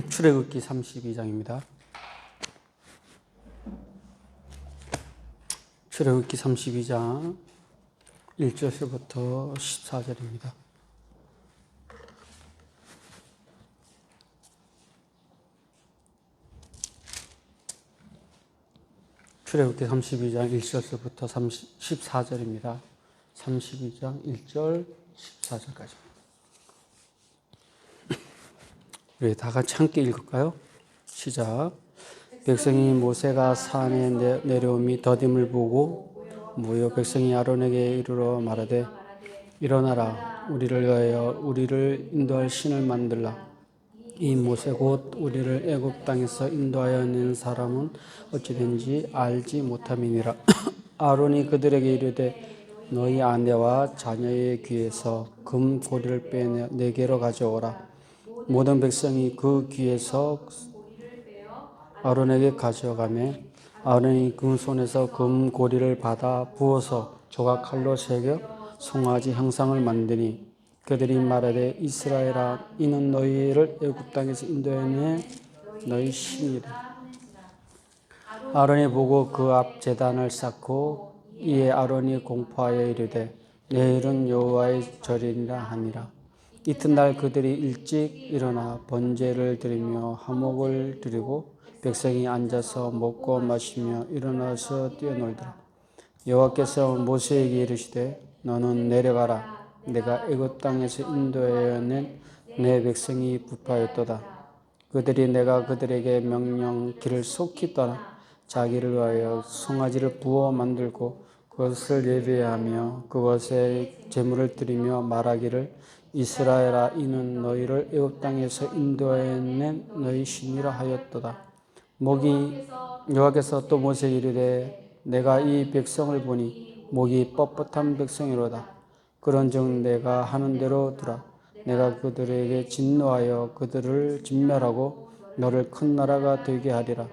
출애굽기 32장입니다. 출애굽기 32장 1절부터 14절입니다. 출애굽기 32장 1절부터 14절입니다. 32장 1절 14절까지. 우리 다 같이 함께 읽을까요? 시작. 백성이 모세가 산에 내려옴이 더딤을 보고 모여 백성이 아론에게 이르러 말하되 일어나라 우리를 위하여 우리를 인도할 신을 만들라. 이 모세 곧 우리를 애굽 땅에서 인도하여 낸 사람은 어찌된지 알지 못함이니라. 아론이 그들에게 이르되 너희 아내와 자녀의 귀에서 금 고리를 빼내 내게로 가져오라. 모든 백성이 그 귀에서 아론에게 가져가매 아론이 그 손에서 금 고리를 받아 부어서 조각칼로 새겨 송아지 형상을 만드니 그들이 말하되 이스라엘아 이는 너희를 애굽 땅에서 인도해낸 너희 신이라. 아론이 보고 그 앞 제단을 쌓고 이에 아론이 공포하여 이르되 내일은 여호와의 절이니라 하니라. 이튿날 그들이 일찍 일어나 번제를 드리며 화목을 드리고 백성이 앉아서 먹고 마시며 일어나서 뛰어놀더라. 여호와께서 모세에게 이르시되 너는 내려가라. 내가 애굽 땅에서 인도하여 낸 내 백성이 부패하였도다. 그들이 내가 그들에게 명령 길을 속히 떠나 자기를 위하여 송아지를 부어 만들고 그것을 예배하며 그것에 제물을 드리며 말하기를 이스라엘아 이는 너희를 애굽 땅에서 인도하여 낸 너희 신이라 하였도다. 여호와께서 또 모세에게 이르되 내가 이 백성을 보니 목이 뻣뻣한 백성이로다. 그런즉 내가 하는 대로 두라. 내가 그들에게 진노하여 그들을 진멸하고 너를 큰 나라가 되게 하리라.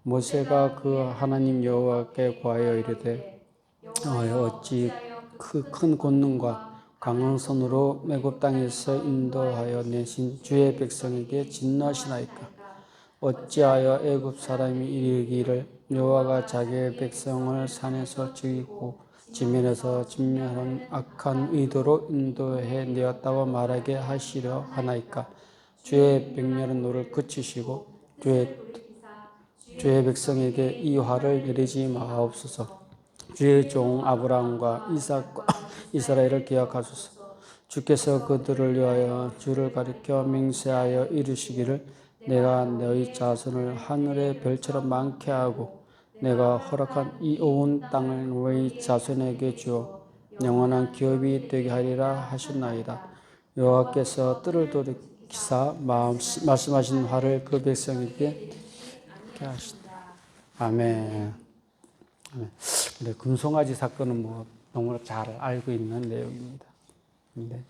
모세가 그 하나님 여호와께 구하여 이르되 어찌 그 큰 권능과 강한 손으로 애굽 땅에서 인도하여 내신 주의 백성에게 진노하시나이까. 어찌하여 애굽 사람이 이르기를 여호와가 자기의 백성을 산에서 죽이고 지면에서 진멸한 악한 의도로 인도해 내었다고 말하게 하시려 하나이까. 주의 백렬은 노를 그치시고 주의 백성에게 이 화를 내리지 마옵소서. 주의 종 아브라함과 이삭과 이스라엘을 기억하소서. 주께서 그들을 위하여 주를 가리켜 맹세하여 이르시기를 내가 너희 자손을 하늘의 별처럼 많게 하고 내가 허락한 이 온 땅을 너희 자손에게 주어 영원한 기업이 되게 하리라 하셨나이다. 여호와께서 뜰을 돌이키사 말씀하신 화를 그 백성에게 하시다. 아멘. 네, 금송아지 사건은 너무 잘 알고 있는 내용입니다. 근데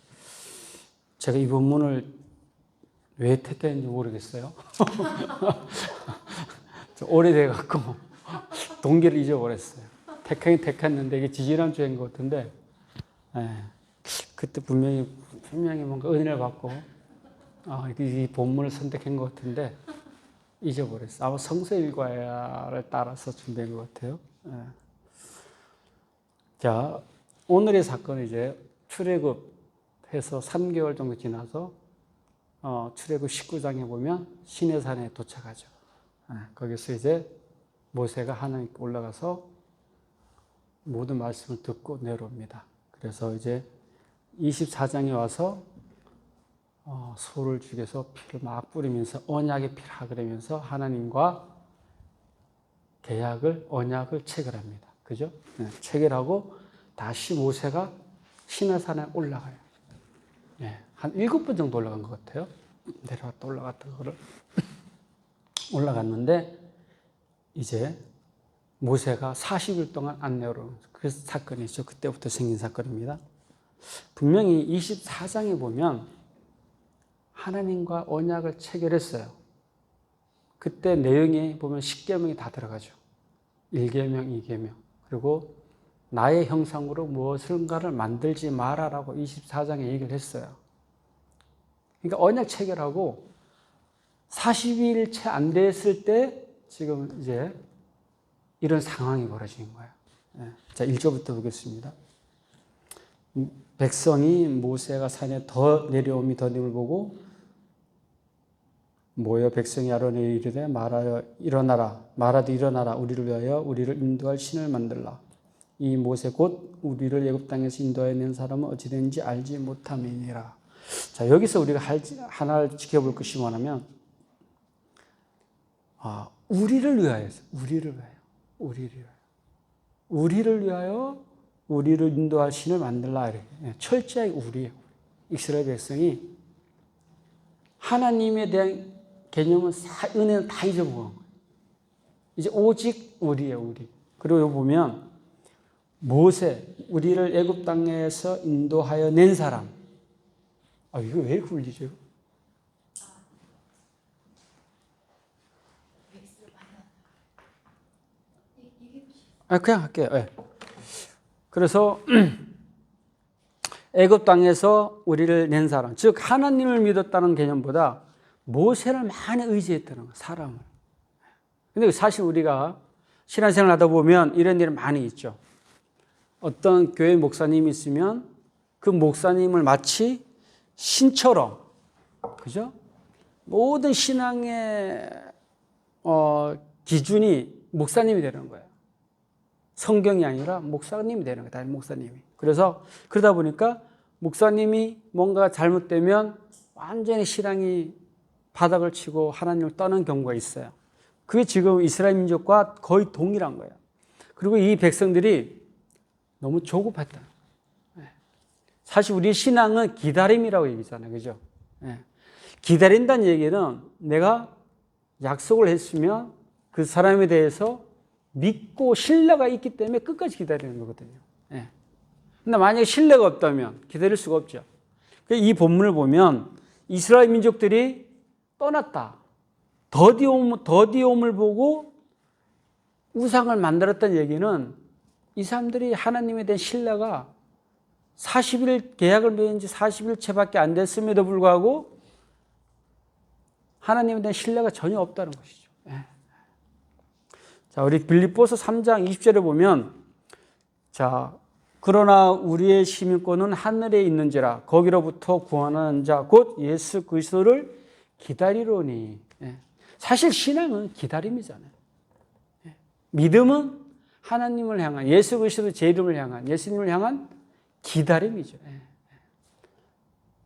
제가 이 본문을 왜 택했는지 모르겠어요. 오래돼갖고 동기를 잊어버렸어요. 택했는데 이게 지지난주인 것 같은데, 그때 분명히 뭔가 은혜를 받고 이 본문을 선택한 것 같은데 잊어버렸어요. 아마 성서일과를 따라서 준비한 것 같아요. 자, 오늘의 사건은 이제 출애굽해서 3개월 정도 지나서 출애굽 19장에 보면 시내산에 도착하죠. 거기서 이제 모세가 하나님께 올라가서 모든 말씀을 듣고 내려옵니다. 그래서 이제 24장에 와서 소를 죽여서 피를 막 뿌리면서 언약의 피라 그러면서 하나님과 언약을 체결합니다. 그죠? 체결하고 다시 모세가 시내산에 올라가요. 한 7번 정도 올라간 것 같아요. 내려갔다 올라갔다 그거를 올라갔는데 이제 모세가 40일 동안 안 내려오는 그 사건이죠. 그때부터 생긴 사건입니다. 분명히 24장에 보면 하나님과 언약을 체결했어요. 그때 내용에 보면 10계명이 다 들어가죠. 1계명, 2계명. 그리고 나의 형상으로 무엇인가를 만들지 마라라고 24장에 얘기를 했어요. 그러니까 언약 체결하고 40일 채 안 됐을 때 지금 이제 이런 상황이 벌어진 거예요. 자, 1절부터 보겠습니다. 백성이 모세가 산에 더 내려옴이 더딤을 보고 모여 백성이 아론에게 이르되 말하여 일어나라 말하되 일어나라 우리를 위하여 우리를 인도할 신을 만들라. 이 모세 곧 우리를 애굽 땅에서 인도하여 낸 사람은 어찌 된지 알지 못함이니라. 자, 여기서 우리가 하나를 지켜볼 것이 뭐냐면 우리를 위하여 우리를 인도할 신을 만들라. 철저하게 우리예요. 이스라엘 백성이 하나님에 대한 개념은 은혜는 다 잊어먹은 거예요. 이제 오직 우리예요, 우리. 그리고 여기 보면 모세, 우리를 애굽 땅에서 인도하여 낸 사람. 이거 왜 이렇게 울리죠? 그냥 할게요. 네. 그래서 애굽 땅에서 우리를 낸 사람, 즉 하나님을 믿었다는 개념보다 모세를 많이 의지했다는 거예요, 사람을. 근데 사실 우리가 신앙생활 하다 보면 이런 일이 많이 있죠. 어떤 교회 목사님이 있으면 그 목사님을 마치 신처럼, 그죠? 모든 신앙의 기준이 목사님이 되는 거예요. 성경이 아니라 목사님이 되는 거예요. 다른 목사님이. 그래서 그러다 보니까 목사님이 뭔가 잘못되면 완전히 신앙이 바닥을 치고 하나님을 떠난 경우가 있어요. 그게 지금 이스라엘 민족과 거의 동일한 거예요. 그리고 이 백성들이 너무 조급했다. 사실 우리 신앙은 기다림이라고 얘기잖아요. 그죠? 기다린다는 얘기는 내가 약속을 했으면 그 사람에 대해서 믿고 신뢰가 있기 때문에 끝까지 기다리는 거거든요. 근데 만약에 신뢰가 없다면 기다릴 수가 없죠. 이 본문을 보면 이스라엘 민족들이 떠났다. 더디움을 보고 우상을 만들었다는 얘기는 이 사람들이 하나님에 대한 신뢰가 40일 계약을 맺은 지 40일째밖에 안 됐음에도 불구하고 하나님에 대한 신뢰가 전혀 없다는 것이죠. 자, 우리 빌립보서 3장 20절에 보면 자, 그러나 우리의 시민권은 하늘에 있는지라 거기로부터 구원하는 자 곧 예수 그리스도를 기다리로니. 사실 신앙은 기다림이잖아요. 믿음은 하나님을 향한 예수 그리스도 제 이름을 향한 예수님을 향한 기다림이죠.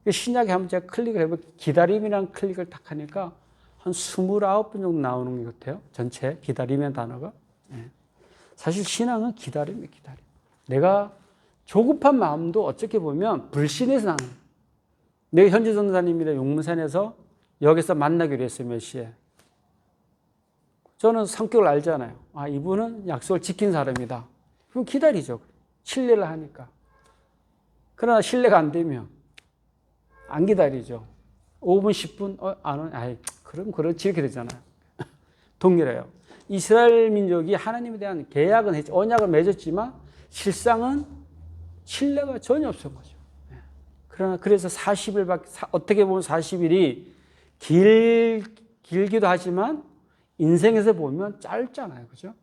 신약에 한번 제가 클릭을 해보면 기다림이라는 클릭을 딱 하니까 한 29번 정도 나오는 것 같아요. 전체 기다림의 단어가. 사실 신앙은 기다림이에요. 기다림. 내가 조급한 마음도 어떻게 보면 불신에서 나는 거예요. 내가 현지 전도사님이랑 용문산에서 여기서 만나기로 했어요. 몇 시에. 저는 성격을 알잖아요. 이분은 약속을 지킨 사람이다. 그럼 기다리죠. 신뢰를 하니까. 그러나 신뢰가 안 되면 안 기다리죠. 5분, 10분, 안 오네. 그럼 그렇지. 이렇게 되잖아요. 동일해요. 이스라엘 민족이 하나님에 대한 계약은 했죠. 언약을 맺었지만 실상은 신뢰가 전혀 없었던 거죠. 그러나 그래서 40일밖에, 어떻게 보면 40일이 길기도 하지만 인생에서 보면 짧잖아요. 그죠?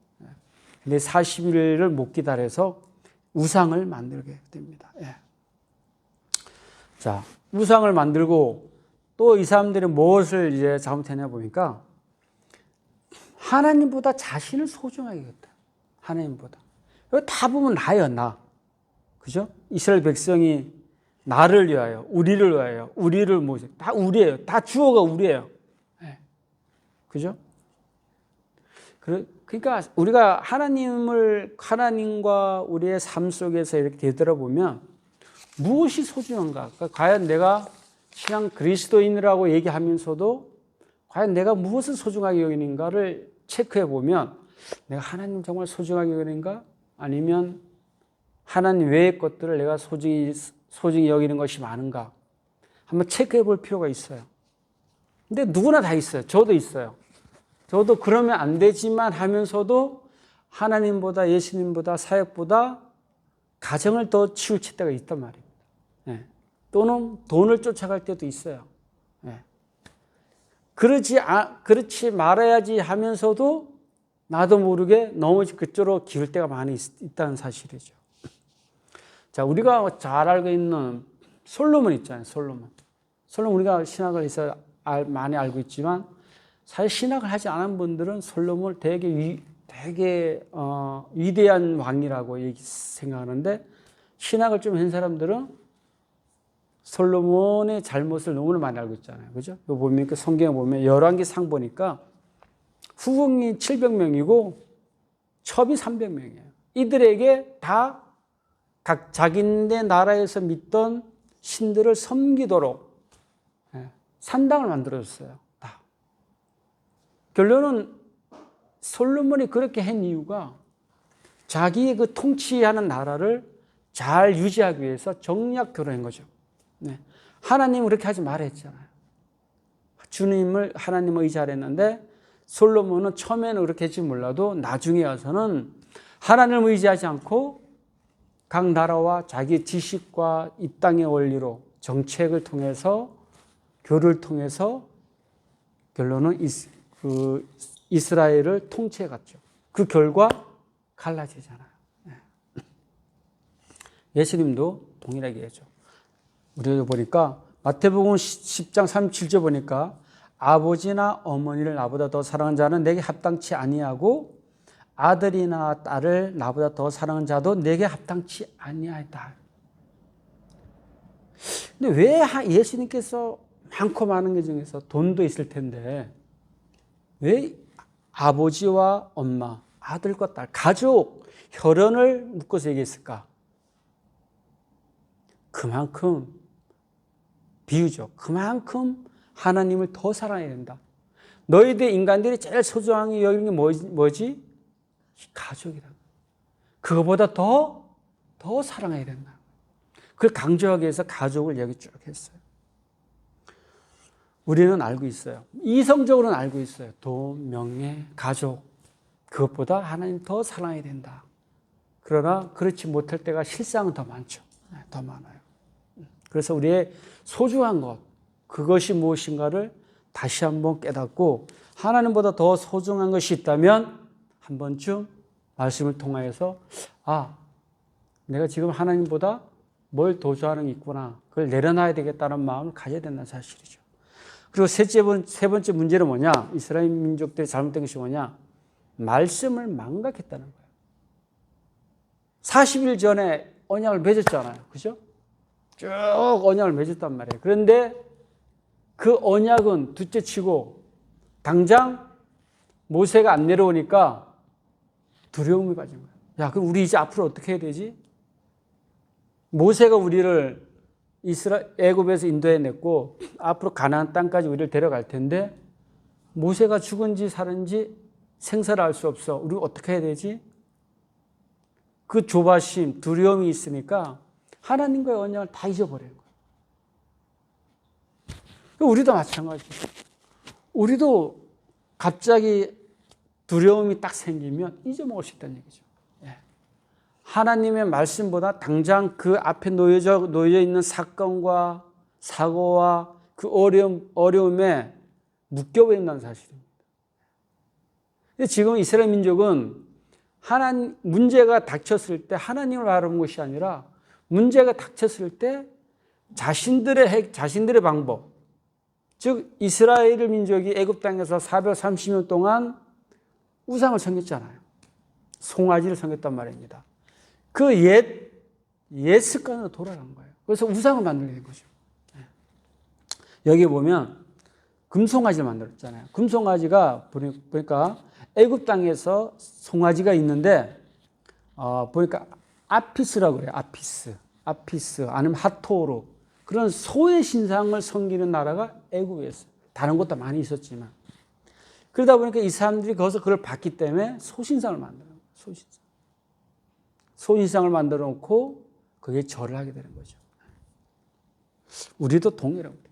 근데 40일을 못 기다려서 우상을 만들게 됩니다. 자, 우상을 만들고 또 이 사람들이 무엇을 이제 잘못했냐 보니까 하나님보다 자신을 소중하게 했다. 하나님보다. 여기 다 보면 나예요, 나. 그죠? 이스라엘 백성이 나를 위하여, 우리를 위하여, 우리를 모세. 다 우리예요. 다 주어가 우리예요. 그죠? 그러니까 우리가 하나님과 우리의 삶 속에서 이렇게 되돌아보면 무엇이 소중한가? 그러니까 과연 내가 신앙 그리스도인이라고 얘기하면서도 과연 내가 무엇을 소중하게 여기는가를 체크해 보면 내가 하나님 정말 소중하게 여기는가? 아니면 하나님 외의 것들을 내가 소중히 여기는 것이 많은가? 한번 체크해 볼 필요가 있어요. 근데 누구나 다 있어요. 저도 있어요. 저도 그러면 안 되지만 하면서도 하나님보다 예수님보다 사역보다 가정을 더 치우칠 때가 있단 말입니다. 또는 돈을 쫓아갈 때도 있어요. 그렇지 말아야지 하면서도 나도 모르게 너무 그쪽으로 기울 때가 많이 있다는 사실이죠. 자, 우리가 잘 알고 있는 솔로몬 있잖아요. 솔로몬 우리가 신학을 해서 많이 알고 있지만 사실 신학을 하지 않은 분들은 솔로몬을 되게 위대한 왕이라고 생각하는데 신학을 좀 한 사람들은 솔로몬의 잘못을 너무나 많이 알고 있잖아요. 그죠? 이거 보면 성경에 보면 열왕기상 보니까 후궁이 700명이고 첩이 300명이에요. 이들에게 다 각 자기네 나라에서 믿던 신들을 섬기도록 산당을 만들어줬어요. 다. 결론은 솔로몬이 그렇게 한 이유가 자기의 그 통치하는 나라를 잘 유지하기 위해서 정략 결혼한 거죠. 하나님은 그렇게 하지 말라 했잖아요. 주님을 하나님을 의지하랬는데 솔로몬은 처음에는 그렇게 할지 몰라도 나중에 와서는 하나님을 의지하지 않고 각 나라와 자기 지식과 이 땅의 원리로 정책을 통해서 교류를 통해서 결론은 이스라엘을 통치해 갔죠. 그 결과 갈라지잖아요. 예수님도 동일하게 해죠. 우리가 보니까 마태복음 10장 37절 보니까 아버지나 어머니를 나보다 더 사랑하는 자는 내게 합당치 아니하고 아들이나 딸을 나보다 더 사랑하는 자도 내게 합당치 아니하다. 근데 왜 예수님께서 많고 많은 게 중에서 돈도 있을 텐데 왜 아버지와 엄마, 아들과 딸, 가족, 혈연을 묶어서 얘기했을까? 그만큼 비유죠. 그만큼 하나님을 더 사랑해야 된다. 너희들 인간들이 제일 소중하게 여기는 게 뭐지? 가족이다. 그거보다 더 사랑해야 된다. 그걸 강조하기 위해서 가족을 여기 쭉 했어요. 우리는 알고 있어요. 이성적으로는 알고 있어요. 돈, 명예, 가족. 그것보다 하나님 더 사랑해야 된다. 그러나 그렇지 못할 때가 실상은 더 많죠. 더 많아요. 그래서 우리의 소중한 것, 그것이 무엇인가를 다시 한번 깨닫고 하나님보다 더 소중한 것이 있다면 한 번쯤 말씀을 통하여서 내가 지금 하나님보다 뭘 더 좋아하는 게 있구나. 그걸 내려놔야 되겠다는 마음을 가져야 된다는 사실이죠. 그리고 세 번째 문제는 뭐냐? 이스라엘 민족들이 잘못된 것이 뭐냐? 말씀을 망각했다는 거예요. 40일 전에 언약을 맺었잖아요. 그죠? 쭉 언약을 맺었단 말이에요. 그런데 그 언약은 둘째 치고 당장 모세가 안 내려오니까 두려움이 빠진 거예요. 야, 그럼 우리 이제 앞으로 어떻게 해야 되지? 모세가 우리를 애굽에서 인도해냈고 앞으로 가나안 땅까지 우리를 데려갈 텐데 모세가 죽은지 사는지 생사를 알 수 없어. 우리 어떻게 해야 되지? 그 조바심, 두려움이 있으니까 하나님과의 언약을 다 잊어버리는 거예요. 우리도 마찬가지예요. 우리도 갑자기 두려움이 딱 생기면 잊어먹을 수 있다는 얘기죠. 하나님의 말씀보다 당장 그 앞에 놓여져 있는 사건과 사고와 그 어려움에 묶여버린다는 사실입니다. 지금 이스라엘 민족은 문제가 닥쳤을 때 하나님을 바라본 것이 아니라 문제가 닥쳤을 때 자신들의 방법, 즉 이스라엘 민족이 애굽 땅에서 430년 동안 우상을 섬겼잖아요. 송아지를 섬겼단 말입니다. 그 옛 습관으로 돌아간 거예요. 그래서 우상을 만들게 된 거죠. 여기 보면 금송아지를 만들었잖아요. 금송아지가 보니까 애굽 땅에서 송아지가 있는데 보니까 아피스라고 그래요. 아피스 아니면 하토로 그런 소의 신상을 섬기는 나라가 애굽이었어요. 다른 곳도 많이 있었지만 그러다 보니까 이 사람들이 거기서 그걸 봤기 때문에 소신상을 만들어요. 소신상을 만들어 놓고 거기에 절을 하게 되는 거죠. 우리도 동일합니다.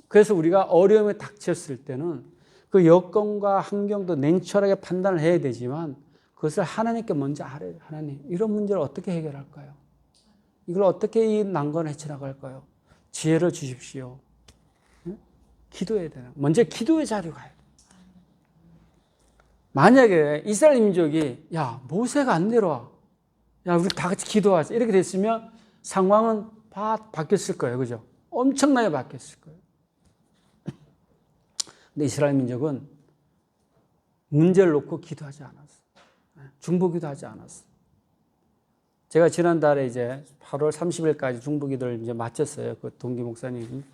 그래서 우리가 어려움에 닥쳤을 때는 그 여건과 환경도 냉철하게 판단을 해야 되지만 그것을 하나님께 먼저 알아요. 하나님, 이런 문제를 어떻게 해결할까요? 이걸 어떻게 이 난관을 헤쳐나갈까요? 지혜를 주십시오. 기도해야 되는. 먼저 기도의 자리로 가요. 만약에 이스라엘 민족이 야 모세가 안 내려와. 야 우리 다 같이 기도하자. 이렇게 됐으면 상황은 바뀌었을 거예요. 그죠? 엄청나게 바뀌었을 거예요. 근데 이스라엘 민족은 문제를 놓고 기도하지 않았어. 중보기도 하지 않았어. 제가 지난달에 이제 8월 30일까지 중보기도를 이제 마쳤어요. 그 동기 목사님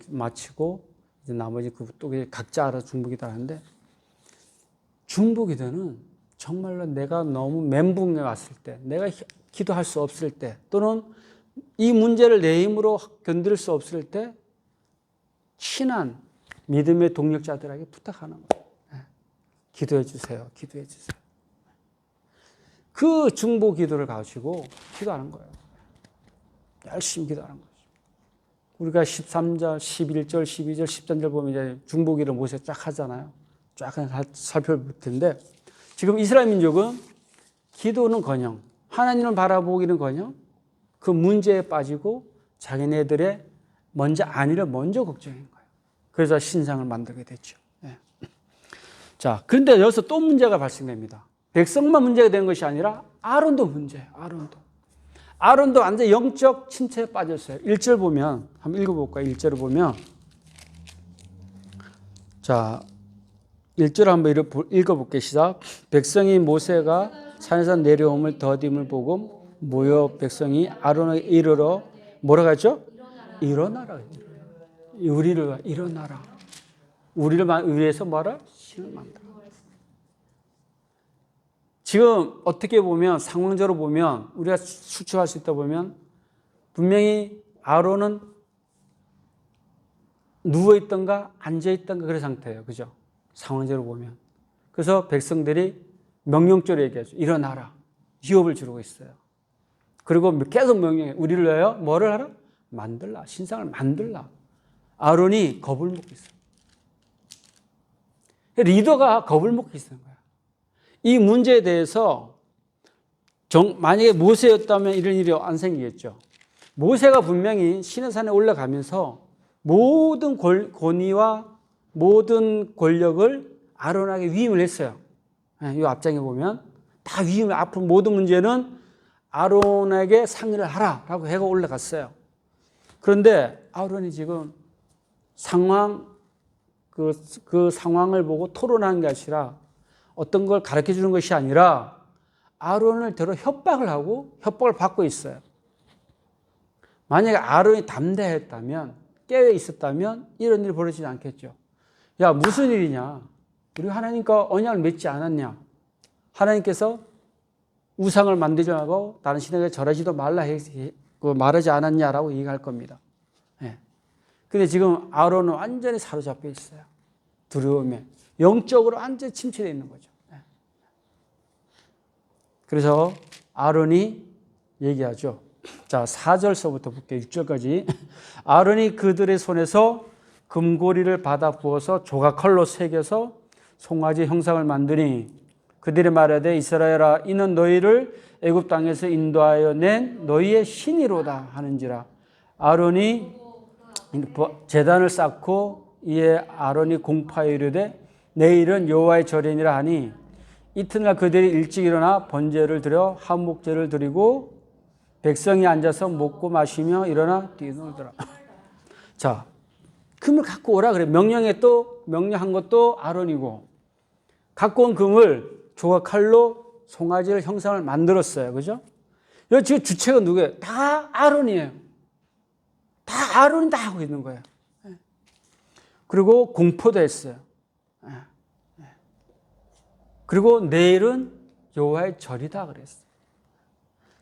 마치고 이제 나머지 또 각자 알아서 중보기도 하는데 중보기도는 정말로 내가 너무 멘붕에 왔을 때, 내가 기도할 수 없을 때, 또는 이 문제를 내 힘으로 견딜 수 없을 때 친한 믿음의 동력자들에게 부탁하는 거예요. 기도해 주세요. 기도해 주세요. 그 중보 기도를 가지고 기도하는 거예요. 열심히 기도하는 거죠. 우리가 13절, 11절, 12절, 13절 보면 이제 중보 기도를 모세 쫙 하잖아요. 쫙 살펴볼 텐데 지금 이스라엘 민족은 기도는커녕 하나님을 바라보기는커녕 그 문제에 빠지고 자기네들의 안위를 먼저 걱정한 거예요. 그래서 신상을 만들게 됐죠. 네. 자, 그런데 여기서 또 문제가 발생됩니다. 백성만 문제가 된 것이 아니라 아론도 문제예요. 아론도 완전 영적 침체에 빠졌어요. 1절 보면 한번 읽어볼까요? 1절을 보면 자 1절 한번 읽어볼게요. 시작. 백성이 모세가 산에서 내려옴을 더딤을 보고 모여 백성이 아론에게 이르러 뭐라고 하죠? 일어나라. 우리를 일어나라. 우리를 위해서 뭐라? 신을 만들어. 지금 어떻게 보면 상황적으로 보면 우리가 추측할 수 있다 보면 분명히 아론은 누워있던가 앉아있던가 그런 상태예요. 그죠? 상황적으로 보면. 그래서 백성들이 명령적으로 얘기하죠. 일어나라. 유업을 지르고 있어요. 그리고 계속 명령해. 우리를 위하여 뭐를 하라? 만들라. 신상을 만들라. 아론이 겁을 먹고 있어요. 리더가 겁을 먹고 있는 거야. 이 문제에 대해서 만약에 모세였다면 이런 일이 안 생기겠죠. 모세가 분명히 시내산에 올라가면서 모든 권위와 모든 권력을 아론에게 위임을 했어요. 이 앞장에 보면 다 위임을, 앞으로 모든 문제는 아론에게 상의를 하라라고 해가 올라갔어요. 그런데 아론이 지금 그 상황을 보고 토론하는 게 아니라 어떤 걸 가르쳐 주는 것이 아니라 아론을 들어 협박을 하고 협박을 받고 있어요. 만약에 아론이 담대했다면, 깨어 있었다면 이런 일이 벌어지지 않겠죠. 야, 무슨 일이냐? 우리 하나님과 언약을 맺지 않았냐? 하나님께서 우상을 만들지 말고 다른 신에게 절하지도 말하지 않았냐라고 얘기할 겁니다. 네. 근데 지금 아론은 완전히 사로잡혀 있어요. 두려움에. 영적으로 완전히 침체되어 있는 거죠. 네. 그래서 아론이 얘기하죠. 자, 4절서부터 볼게요. 6절까지. 아론이 그들의 손에서 금고리를 받아 부어서 조각칼로 새겨서 송아지 형상을 만드니 그들이 말하되 이스라엘아 이는 너희를 애굽 땅에서 인도하여 낸 너희의 신이로다 하는지라. 아론이 제단을 쌓고 이에 아론이 공파에 이르되 내일은 여호와의 절이니라 하니 이튿날 그들이 일찍 일어나 번제를 드려 한목제를 드리고 백성이 앉아서 먹고 마시며 일어나 뛰놀더라. 자, 금을 갖고 오라 그래. 명령한 것도 아론이고 갖고 온 금을 조각칼로 송아지를 형상을 만들었어요. 그죠? 여기 지금 주체가 누구예요? 다 아론이에요. 다 아론이 다 하고 있는 거예요. 그리고 공포도 했어요. 그리고 내일은 여호와의 절이다 그랬어요.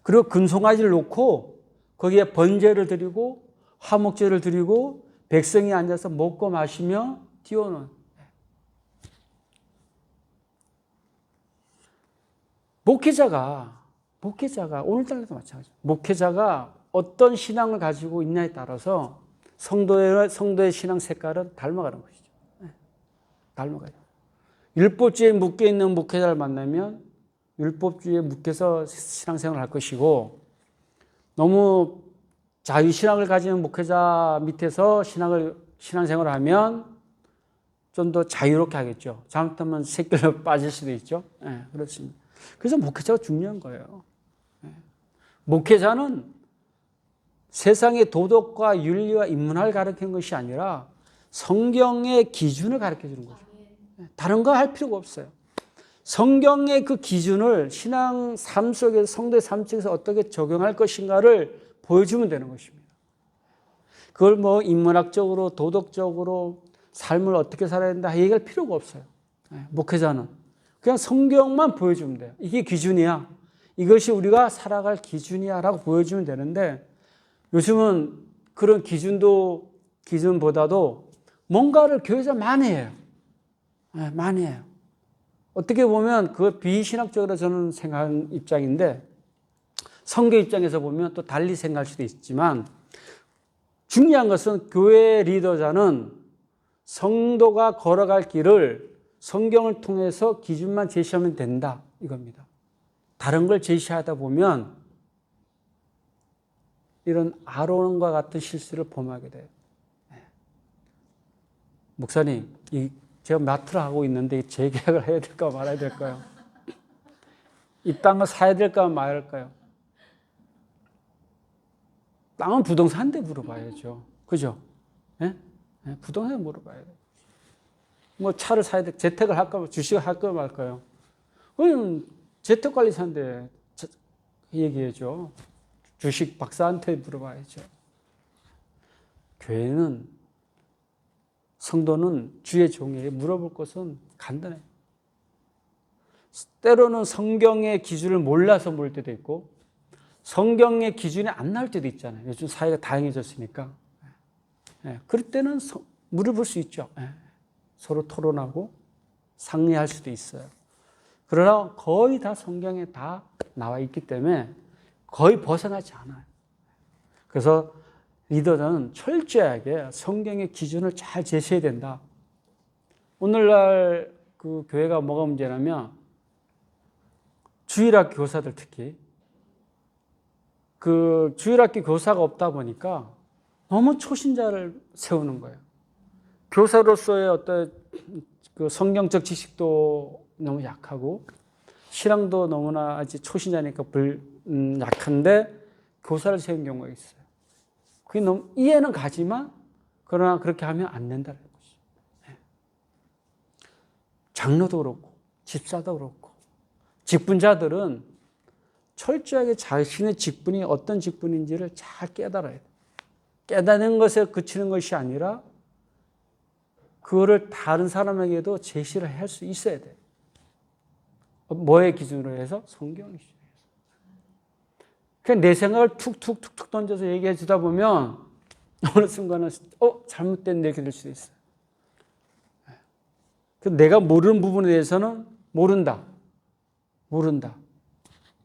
그리고 금송아지를 놓고 거기에 번제를 드리고 화목제를 드리고 백성이 앉아서 먹고 마시며 뛰어노는. 목회자가 오늘날도 마찬가지예요. 목회자가 어떤 신앙을 가지고 있냐에 따라서 성도의 신앙 색깔은 닮아가는 것이죠. 닮아가요. 율법주의에 묶여있는 목회자를 만나면 율법주의에 묶여서 신앙생활을 할 것이고 너무 자유신앙을 가진 목회자 밑에서 신앙을 신앙생활을 하면 좀 더 자유롭게 하겠죠. 잘못하면 새길로 빠질 수도 있죠. 네, 그렇습니다. 그래서 목회자가 중요한 거예요. 네. 목회자는 세상의 도덕과 윤리와 인문학을 가르치는 것이 아니라 성경의 기준을 가르쳐 주는 거죠. 다른 거 할 필요가 없어요. 성경의 그 기준을 신앙 삶 속에서 성도의 삶 속에서 어떻게 적용할 것인가를 보여주면 되는 것입니다. 그걸 뭐 인문학적으로 도덕적으로 삶을 어떻게 살아야 된다 얘기할 필요가 없어요. 목회자는 그냥 성경만 보여주면 돼요. 이게 기준이야. 이것이 우리가 살아갈 기준이야 라고 보여주면 되는데 요즘은 그런 기준보다도 뭔가를 교회에서 많이 해요. 많이 해요. 어떻게 보면 그거 비신학적으로 저는 생각하는 입장인데 성경 입장에서 보면 또 달리 생각할 수도 있지만 중요한 것은 교회 리더자는 성도가 걸어갈 길을 성경을 통해서 기준만 제시하면 된다 이겁니다. 다른 걸 제시하다 보면 이런 아론과 같은 실수를 범하게 돼요. 목사님, 제가 마트를 하고 있는데 재계약을 해야 될까 말아야 될까요? 이 땅을 사야 될까 말아야 될까요? 땅은 부동산인데 물어봐야죠. 그죠? 예? 부동산에 물어봐야 돼요. 뭐 차를 사야 돼, 재테크를 할까, 주식을 할까 말까요? 그럼 재테크관리사인데 얘기해줘. 주식 박사한테 물어봐야죠. 교회는 성도는 주의 종에게 물어볼 것은 간단해요. 때로는 성경의 기준을 몰라서 물 때도 있고 성경의 기준이 안 나올 때도 있잖아요. 요즘 사회가 다양해졌으니까. 그럴 때는 물어볼 수 있죠. 서로 토론하고 상의할 수도 있어요. 그러나 거의 다 성경에 다 나와 있기 때문에 거의 벗어나지 않아요. 그래서 리더는 철저하게 성경의 기준을 잘 제시해야 된다. 오늘날 그 교회가 뭐가 문제냐면 주일학교 교사들 특히 그 주일학교 교사가 없다 보니까 너무 초신자를 세우는 거예요. 교사로서의 어떤 그 성경적 지식도 너무 약하고 신앙도 너무나 아직 초신자니까 약한데 교사를 세운 경우가 있어요. 그게 너무 이해는 가지만 그러나 그렇게 하면 안 된다는 것이죠. 장로도 그렇고 집사도 그렇고 직분자들은 철저하게 자신의 직분이 어떤 직분인지를 잘 깨달아야 돼요. 깨닫는 것에 그치는 것이 아니라 그거를 다른 사람에게도 제시를 할 수 있어야 돼요. 뭐의 기준으로 해서? 성경의 기준으로 해서. 그냥 내 생각을 툭툭툭툭 던져서 얘기해 주다 보면 어느 순간은 잘못된 얘기가 될 수도 있어요. 내가 모르는 부분에 대해서는 모른다.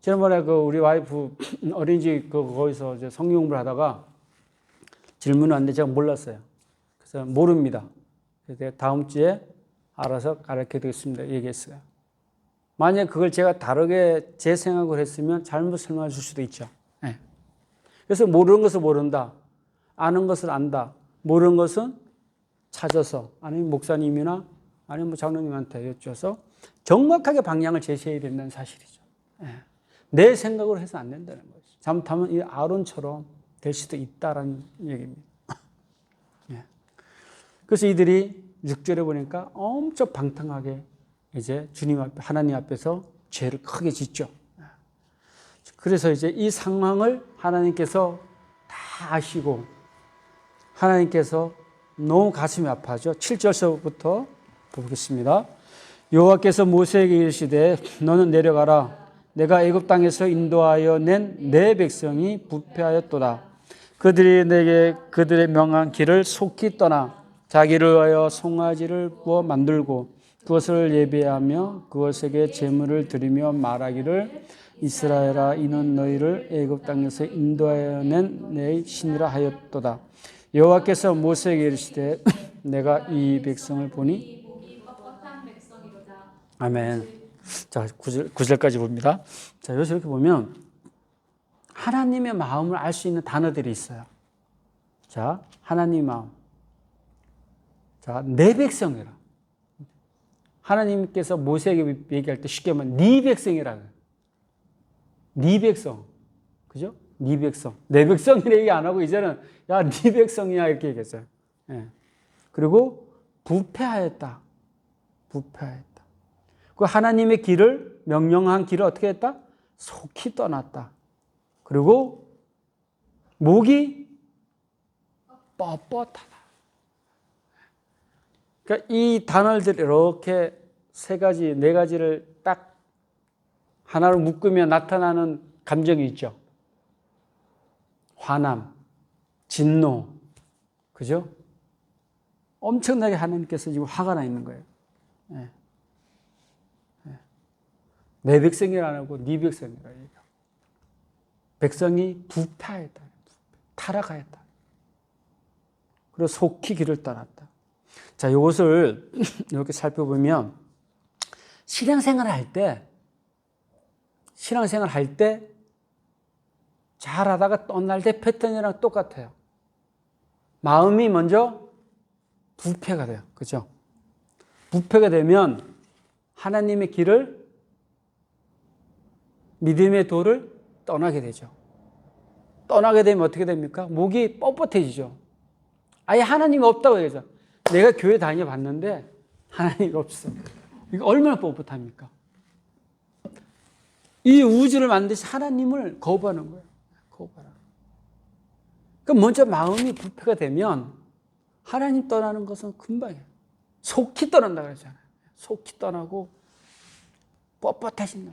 지난번에 우리 와이프 어린이집 거기서 이제 성경 공부를 하다가 질문을 왔는데 제가 몰랐어요. 그래서 모릅니다. 그래서 다음 주에 알아서 가르쳐 드리겠습니다. 얘기했어요. 만약에 그걸 제가 다르게 제 생각을 했으면 잘못 설명해 줄 수도 있죠. 그래서 모르는 것을 모른다. 아는 것을 안다. 모르는 것은 찾아서 아니면 목사님이나 아니면 장로님한테 여쭤서 정확하게 방향을 제시해야 된다는 사실이죠. 내 생각으로 해서 안 된다는 거죠. 잘못하면 이 아론처럼 될 수도 있다라는 얘기입니다. 그래서 이들이 6절에 보니까 엄청 방탕하게 이제 주님 앞에, 하나님 앞에서 죄를 크게 짓죠. 그래서 이제 이 상황을 하나님께서 다 아시고 하나님께서 너무 가슴이 아파하죠. 7절서부터 보겠습니다. 여호와께서 모세에게 이르시되 너는 내려가라. 내가 애굽 땅에서 인도하여 낸 내 백성이 부패하였도다. 그들이 내게 그들의 명한 길을 속히 떠나 자기를 위하여 송아지를 구워 만들고 그것을 예배하며 그것에게 제물을 드리며 말하기를 이스라엘아 이는 너희를 애굽 땅에서 인도하여 낸 내 신이라 하였도다. 여호와께서 모세에게 이르시되 내가 이 백성을 보니 아멘. 자, 9절까지 봅니다. 자, 여기서 이렇게 보면 하나님의 마음을 알 수 있는 단어들이 있어요. 자, 하나님의 마음. 자, 내 백성이라. 하나님께서 모세에게 얘기할 때 쉽게 하면 네 백성이라. 네 백성. 그죠? 네 백성. 내 백성이라 얘기 안 하고 이제는 야, 네 백성이야 이렇게 얘기했어요. 예. 그리고 부패하였다. 부패하였다. 그 하나님의 길을 명령한 길을 어떻게 했다? 속히 떠났다. 그리고 목이 뻣뻣하다. 그러니까 이 단어들 이렇게 세 가지, 네 가지를 딱 하나로 묶으면 나타나는 감정이 있죠. 화남, 진노, 그죠? 엄청나게 하나님께서 지금 화가 나 있는 거예요. 예. 예. 내 백성이라 안 하고 네 백성이라 얘기해요. 백성이 부패하였다. 타락하였다. 그리고 속히 길을 떠났다. 자, 이것을 이렇게 살펴보면 신앙생활을 할 때 잘하다가 떠날 때 패턴이랑 똑같아요. 마음이 먼저 부패가 돼요. 그죠? 부패가 되면 하나님의 길을, 믿음의 도를 떠나게 되죠. 떠나게 되면 어떻게 됩니까? 목이 뻣뻣해지죠. 아예 하나님이 없다고 얘기하죠. 내가 교회 다녀봤는데 하나님이 없어. 이거 얼마나 뻣뻣합니까? 이 우주를 만드신 하나님을 거부하는 거예요. 거부하라. 그럼 먼저 마음이 부패가 되면 하나님 떠나는 것은 금방이에요. 속히 떠난다 그러잖아요. 속히 떠나고 뻣뻣해진다.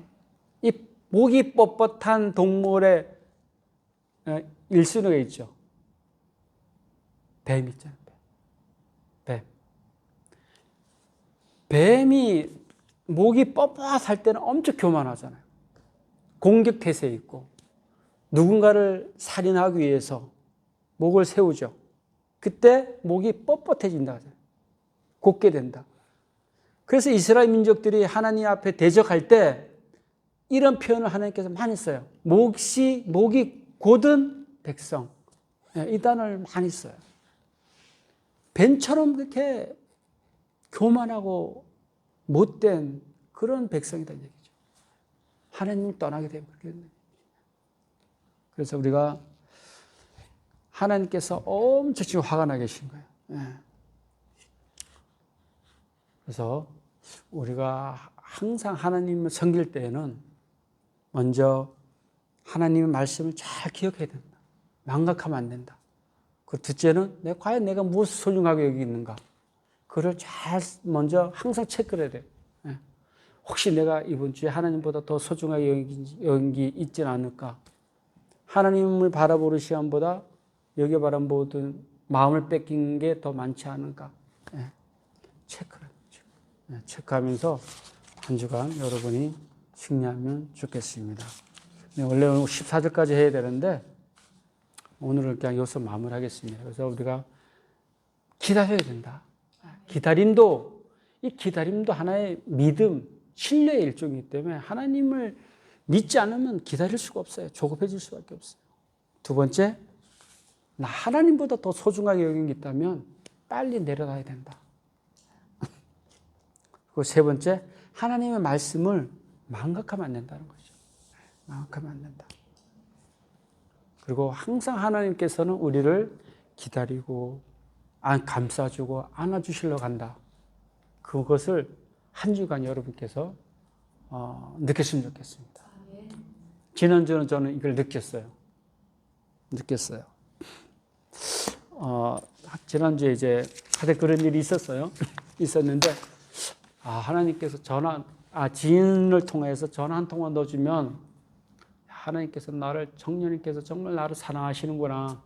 이 목이 뻣뻣한 동물의 1순위가 있죠. 뱀 있잖아요. 뱀. 뱀이 목이 뻣뻣할 때는 엄청 교만하잖아요. 공격 태세에 있고 누군가를 살인하기 위해서 목을 세우죠. 그때 목이 뻣뻣해진다. 곧게 된다. 그래서 이스라엘 민족들이 하나님 앞에 대적할 때 이런 표현을 하나님께서 많이 써요. 목이 곧은 백성. 이 단어를 많이 써요. 뱀처럼 그렇게 교만하고 못된 그런 백성이라는 얘기죠. 하나님을 떠나게 되면 그렇게 된다. 그래서 우리가 하나님께서 엄청 지금 화가 나 계신 거예요. 그래서 우리가 항상 하나님을 섬길 때에는 먼저 하나님의 말씀을 잘 기억해야 된다. 망각하면 안 된다. 그 둘째는 과연 내가 무엇을 소중하게 여기는가. 그걸 잘 먼저 항상 체크를 해야 돼요. 혹시 내가 이번 주에 하나님보다 더 소중하게 여긴 게 있지는 않을까. 하나님을 바라보는 시간보다 여기 바라보던 마음을 뺏긴 게 더 많지 않을까. 체크하면서 한 주간 여러분이 승리하면 좋겠습니다. 원래 14절까지 해야 되는데 오늘은 그냥 여기서 마무리하겠습니다. 그래서 우리가 기다려야 된다. 이 기다림도 하나의 믿음, 신뢰의 일종이기 때문에 하나님을 믿지 않으면 기다릴 수가 없어요. 조급해질 수밖에 없어요. 두 번째, 나 하나님보다 더 소중하게 여긴 게 있다면 빨리 내려놔야 된다. 그리고 세 번째, 하나님의 말씀을 망각하면 안 된다는 거죠. 망각하면 안 된다. 그리고 항상 하나님께서는 우리를 기다리고 감싸주고 안아주시려고 한다. 그것을 한 주간 여러분께서 느꼈으면 좋겠습니다. 지난주는 저는 이걸 느꼈어요. 지난주에 이제 하여튼 그런 일이 있었는데 하나님께서 지인을 통해서 전화 한 통화 넣어주면 하나님께서 정령님께서 정말 나를 사랑하시는구나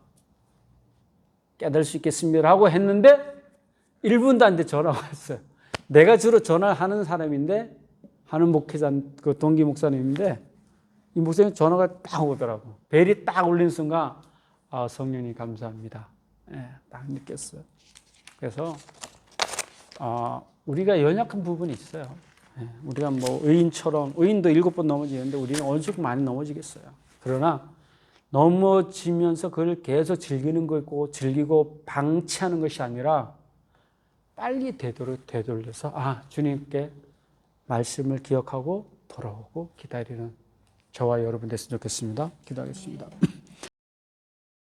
깨달을 수 있겠습니다라고 했는데 1분도 안 돼 전화가 왔어요. 내가 주로 전화하는 사람인데 하는 목회자 그 동기 목사님인데 이 목사님 전화가 딱 오더라고. 벨이 딱 울린 순간 성령님 감사합니다. 딱 느꼈어요. 그래서 우리가 연약한 부분이 있어요. 우리가 의인도 7번 넘어지는데 우리는 얼마나 많이 넘어지겠어요. 그러나 넘어지면서 그걸 계속 즐기고 방치하는 것이 아니라 빨리 되돌려서 주님께 말씀을 기억하고 돌아오고 기다리는 저와 여러분 됐으면 좋겠습니다. 기도하겠습니다.